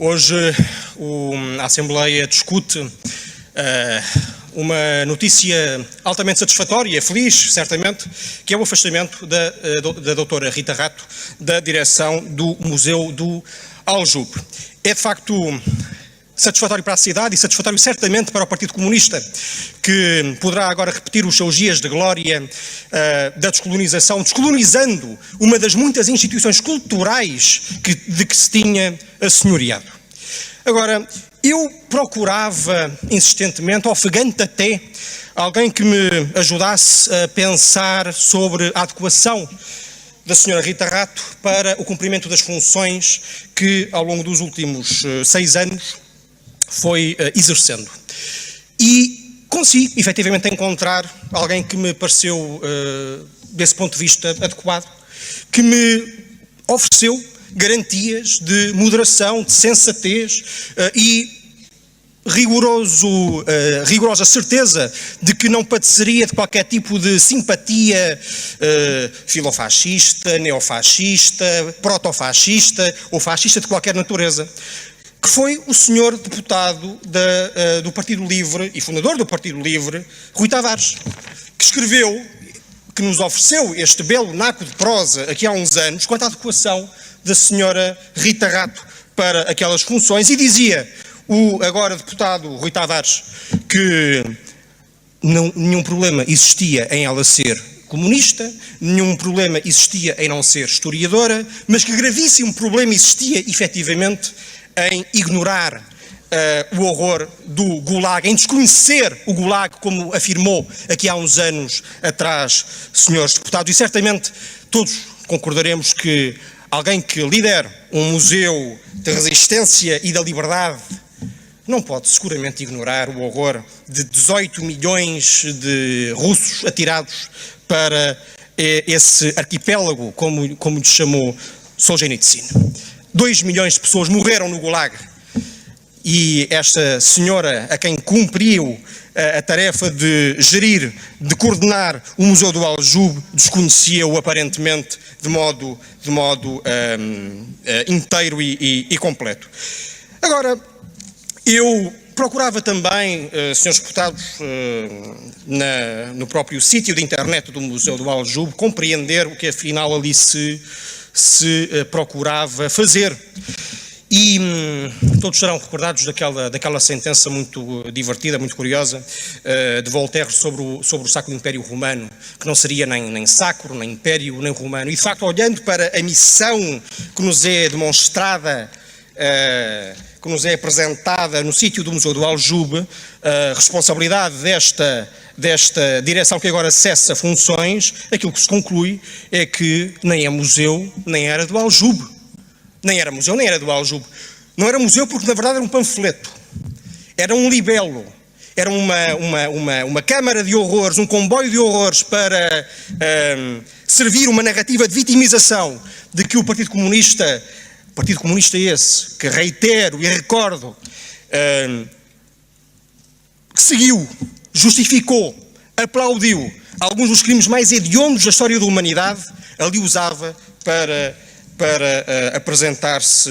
Hoje a Assembleia discute uma notícia altamente satisfatória, feliz, certamente, que é o afastamento da doutora Rita Rato da direção do Museu do Aljube. É de facto satisfatório para a sociedade e satisfatório certamente para o Partido Comunista, que poderá agora repetir os seus dias de glória da descolonização, descolonizando uma das muitas instituições culturais de que se tinha assenhoreado. Agora, eu procurava insistentemente, ofegante até, alguém que me ajudasse a pensar sobre a adequação da senhora Rita Rato para o cumprimento das funções que ao longo dos últimos 6 anos foi exercendo. E consegui, efetivamente, encontrar alguém que me pareceu, desse ponto de vista, adequado, que me ofereceu garantias de moderação, de sensatez e rigorosa certeza de que não padeceria de qualquer tipo de simpatia filofascista, neofascista, protofascista ou fascista de qualquer natureza, que foi o senhor deputado do Partido Livre e fundador do Partido Livre, Rui Tavares, que escreveu, que nos ofereceu este belo naco de prosa aqui há uns anos, quanto à adequação da senhora Rita Rato para aquelas funções, e dizia o agora deputado Rui Tavares que nenhum problema existia em ela ser comunista, nenhum problema existia em não ser historiadora, mas que gravíssimo problema existia, efetivamente, em ignorar o horror do Gulag, em desconhecer o Gulag, como afirmou aqui há uns anos atrás, senhores deputados, e certamente todos concordaremos que alguém que lidera um museu de resistência e da liberdade não pode seguramente ignorar o horror de 18 milhões de russos atirados para esse arquipélago, como lhe chamou Solzhenitsyn. 2 milhões de pessoas morreram no Gulag e esta senhora, a quem cumpriu a tarefa de gerir, de coordenar o Museu do Aljube, desconhecia-o aparentemente de modo inteiro e completo. Agora, eu procurava também, senhores deputados, no próprio sítio de internet do Museu do Aljube, compreender o que afinal ali se procurava fazer. E todos serão recordados daquela sentença muito divertida, muito curiosa, de Voltaire sobre o Sacro Império Romano, que não seria nem sacro, nem império, nem romano. E de facto, olhando para a missão que nos é demonstrada, que nos é apresentada no sítio do Museu do Aljube, a responsabilidade desta direção que agora cessa funções, aquilo que se conclui é que nem é museu, nem era do Aljube. Nem era museu, nem era do Aljube. Não era museu porque, na verdade, era um panfleto. Era um libelo. Era uma câmara de horrores, um comboio de horrores para servir uma narrativa de vitimização de que o Partido Comunista esse, que reitero e recordo, que seguiu, justificou, aplaudiu alguns dos crimes mais hediondos da história da humanidade, ali usava para apresentar-se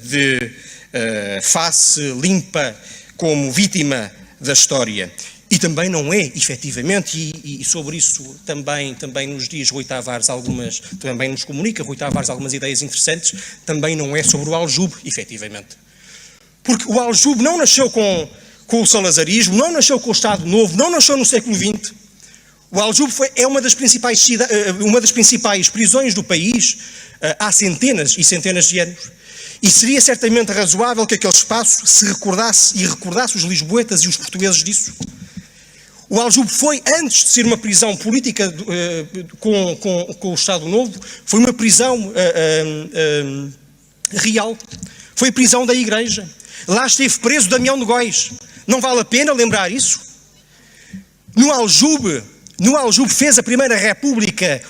de face limpa como vítima da história. E também não é, efetivamente, e sobre isso também nos diz Rui Tavares também nos comunica Rui Tavares algumas ideias interessantes, também não é sobre o Aljube, efetivamente. Porque o Aljube não nasceu com o salazarismo, não nasceu com o Estado Novo, não nasceu no século XX. O Aljube é uma das principais prisões do país há centenas e centenas de anos. E seria certamente razoável que aquele espaço se recordasse e recordasse os lisboetas e os portugueses disso. O Aljube foi, antes de ser uma prisão política com o Estado Novo, foi uma prisão real. Foi a prisão da Igreja. Lá esteve preso Damião de Góis. Não vale a pena lembrar isso? No Aljube fez a Primeira República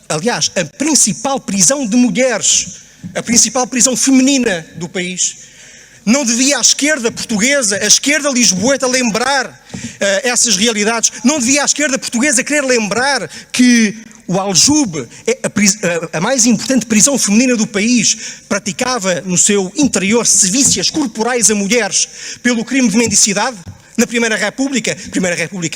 aliás, a principal prisão de mulheres, a principal prisão feminina do país. Não devia a esquerda portuguesa, a esquerda lisboeta lembrar essas realidades? Não devia a esquerda portuguesa querer lembrar que o Aljube é a mais importante prisão feminina do país, praticava no seu interior sevícias corporais a mulheres pelo crime de mendicidade? Na Primeira República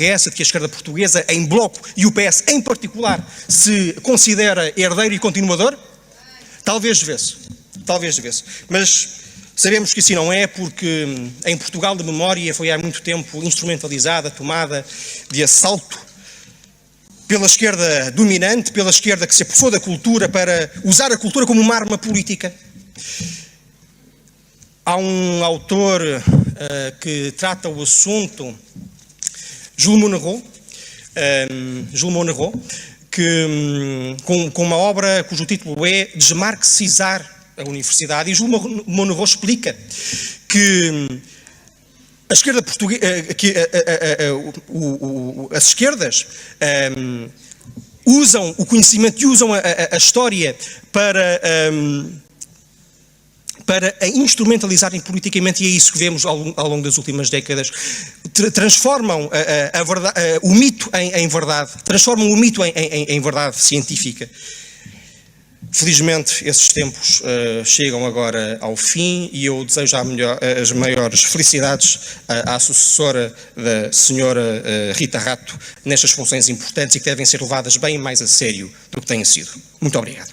é essa de que a esquerda portuguesa, em bloco, e o PS em particular, se considera herdeiro e continuador? Talvez devesse. Mas sabemos que assim não é, porque em Portugal a memória foi há muito tempo instrumentalizada, tomada de assalto pela esquerda dominante, pela esquerda que se apossou da cultura para usar a cultura como uma arma política. Há um autor que trata o assunto, Jules Monnerot, que, com uma obra cujo título é Desmarxizar a Universidade, e Jules Monnerot explica que a esquerda portuguesa, as esquerdas usam o conhecimento e usam a história para instrumentalizarem politicamente, e é isso que vemos ao longo das últimas décadas. Transformam o mito em verdade, transformam o mito em verdade científica. Felizmente, esses tempos chegam agora ao fim, e eu desejo as maiores felicidades à sucessora da senhora Rita Rato nestas funções importantes e que devem ser levadas bem mais a sério do que têm sido. Muito obrigado.